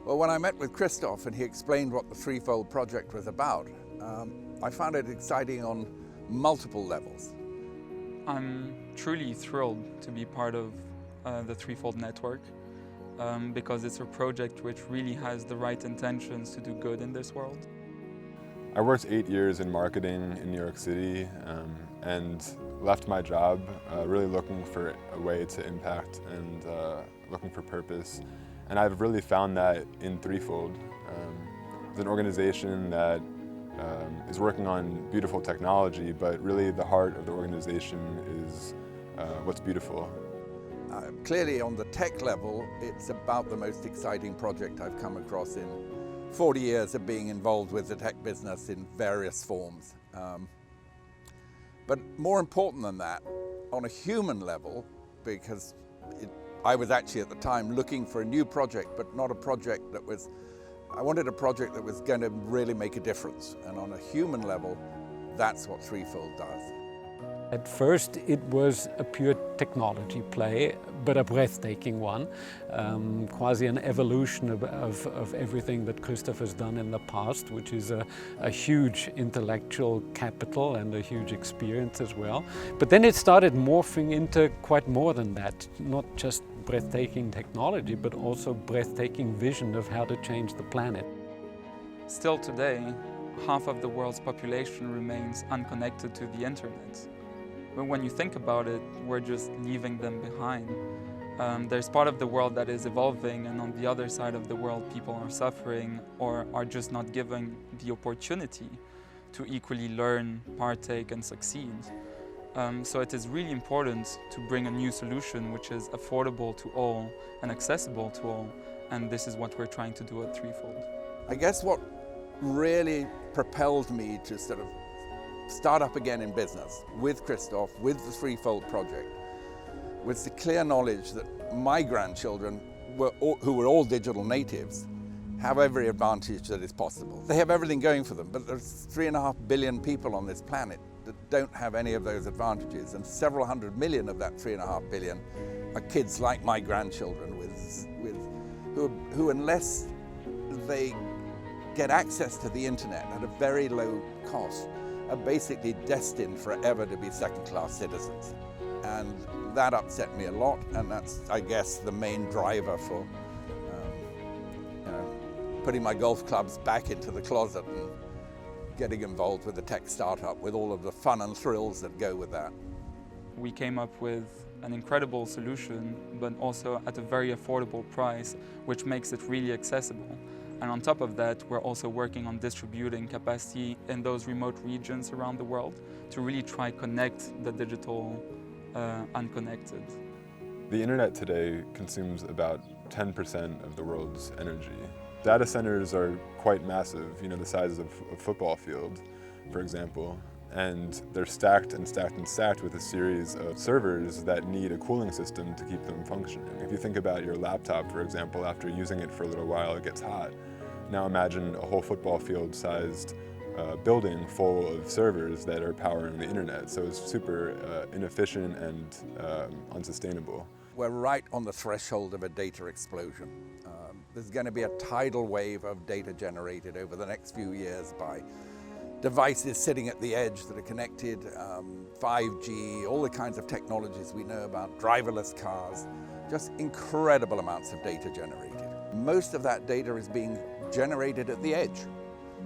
Well, when I met with Christoph and he explained what the ThreeFold project was about, I found it exciting on multiple levels. I'm truly thrilled to be part of the ThreeFold network because it's a project which really has the right intentions to do good in this world. I worked 8 years in marketing in New York City and left my job really looking for a way to impact and looking for purpose. And I've really found that in ThreeFold. It's an organization that is working on beautiful technology, but really the heart of the organization is what's beautiful. Clearly on the tech level, it's about the most exciting project I've come across in 40 years of being involved with the tech business in various forms. But more important than that, on a human level, because I was actually at the time looking for a new project, but not a project that was, I wanted a project that was going to really make a difference. And on a human level, that's what ThreeFold does. At first it was a pure technology play, but a breathtaking one, quasi an evolution of everything that Christoph has done in the past, which is a huge intellectual capital and a huge experience as well. But then it started morphing into quite more than that, not just breathtaking technology, but also breathtaking vision of how to change the planet. Still today, half of the world's population remains unconnected to the internet. But when you think about it, we're just leaving them behind. There's part of the world that is evolving, and on the other side of the world, people are suffering or are just not given the opportunity to equally learn, partake, and succeed. So it is really important to bring a new solution which is affordable to all and accessible to all, and this is what we're trying to do at ThreeFold. I guess what really propelled me to sort of start up again in business with Christoph, with the ThreeFold project, was the clear knowledge that my grandchildren, who were all digital natives, have every advantage that is possible. They have everything going for them, but there's 3.5 billion people on this planet that don't have any of those advantages, and several hundred million of that 3.5 billion are kids like my grandchildren who unless they get access to the internet at a very low cost, are basically destined forever to be second-class citizens. And that upset me a lot, and that's, I guess, the main driver for putting my golf clubs back into the closet and getting involved with the tech startup with all of the fun and thrills that go with that. We came up with an incredible solution, but also at a very affordable price, which makes it really accessible. And on top of that, we're also working on distributing capacity in those remote regions around the world to really try connect the digital unconnected. The internet today consumes about 10% of the world's energy. Data centers are quite massive, the size of a football field, for example. And they're stacked and stacked and stacked with a series of servers that need a cooling system to keep them functioning. If you think about your laptop, for example, after using it for a little while, it gets hot. Now imagine a whole football field-sized building full of servers that are powering the internet. So it's super inefficient and unsustainable. We're right on the threshold of a data explosion. There's going to be a tidal wave of data generated over the next few years by devices sitting at the edge that are connected, 5G, all the kinds of technologies we know about, driverless cars, just incredible amounts of data generated. Most of that data is being generated at the edge.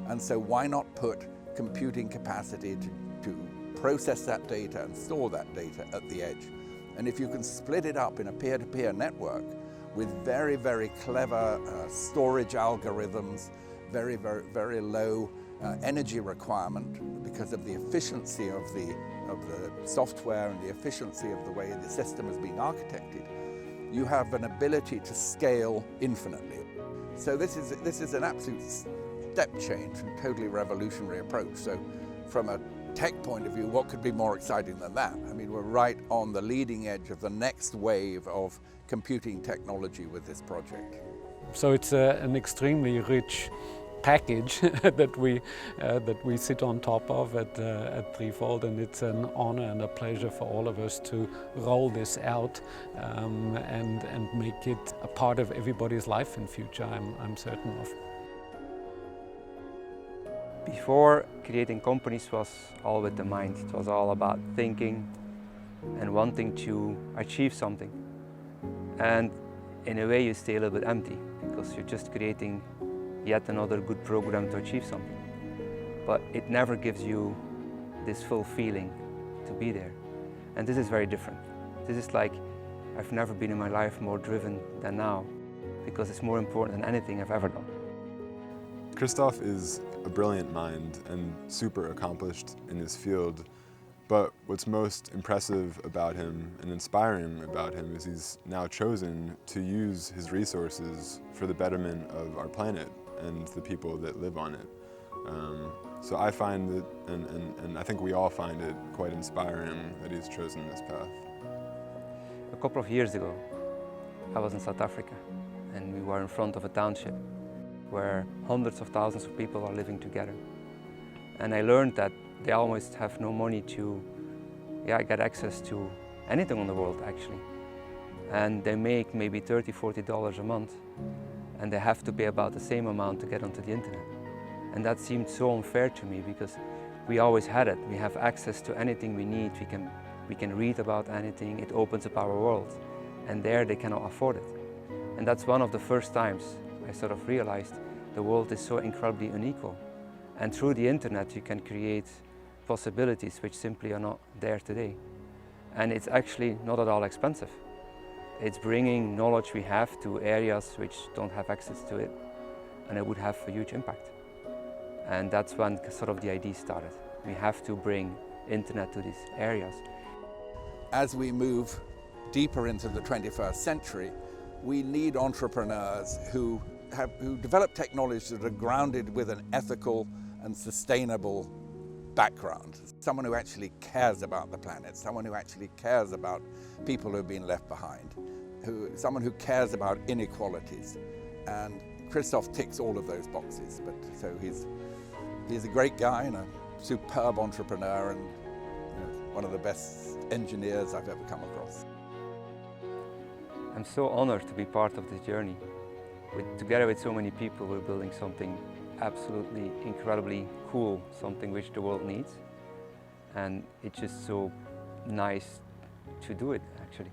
And so why not put computing capacity to process that data and store that data at the edge? And if you can split it up in a peer-to-peer network with very, very clever storage algorithms, very, very, very low energy requirement because of the efficiency of the software and the efficiency of the way the system is being architected, you have an ability to scale infinitely. So this is an absolute step change and totally revolutionary approach. So from a tech point of view, what could be more exciting than that? I mean, we're right on the leading edge of the next wave of computing technology with this project. So it's an extremely rich package that we sit on top of at ThreeFold, and it's an honor and a pleasure for all of us to roll this out and make it a part of everybody's life in future, I'm certain of. Before, creating companies was all with the mind. It was all about thinking and wanting to achieve something. And in a way you stay a little bit empty because you're just creating yet another good program to achieve something. But it never gives you this full feeling to be there. And this is very different. This is like, I've never been in my life more driven than now, because it's more important than anything I've ever done. Christoph is a brilliant mind and super accomplished in his field, but what's most impressive about him and inspiring about him is he's now chosen to use his resources for the betterment of our planet and the people that live on it. So I find it, and I think we all find it quite inspiring that he's chosen this path. A couple of years ago, I was in South Africa, and we were in front of a township where hundreds of thousands of people are living together. And I learned that they almost have no money to get access to anything in the world, actually. And they make maybe $30, $40 a month, and they have to pay about the same amount to get onto the internet. And that seemed so unfair to me, because we always had it. We have access to anything we need. We can read about anything. It opens up our world. And there they cannot afford it. And that's one of the first times I sort of realized the world is so incredibly unequal. And through the internet you can create possibilities which simply are not there today. And it's actually not at all expensive. It's bringing knowledge we have to areas which don't have access to it, and it would have a huge impact. And that's when sort of the idea started. We have to bring internet to these areas. As we move deeper into the 21st century, we need entrepreneurs who develop technologies that are grounded with an ethical and sustainable background. Someone who actually cares about the planet, someone who actually cares about people who've been left behind, someone who cares about inequalities. And Christoph ticks all of those boxes. So he's a great guy and a superb entrepreneur, and one of the best engineers I've ever come across. I'm so honored to be part of this journey. Together with so many people, we're building something absolutely incredibly cool, something which the world needs. And it's just so nice to do it, actually.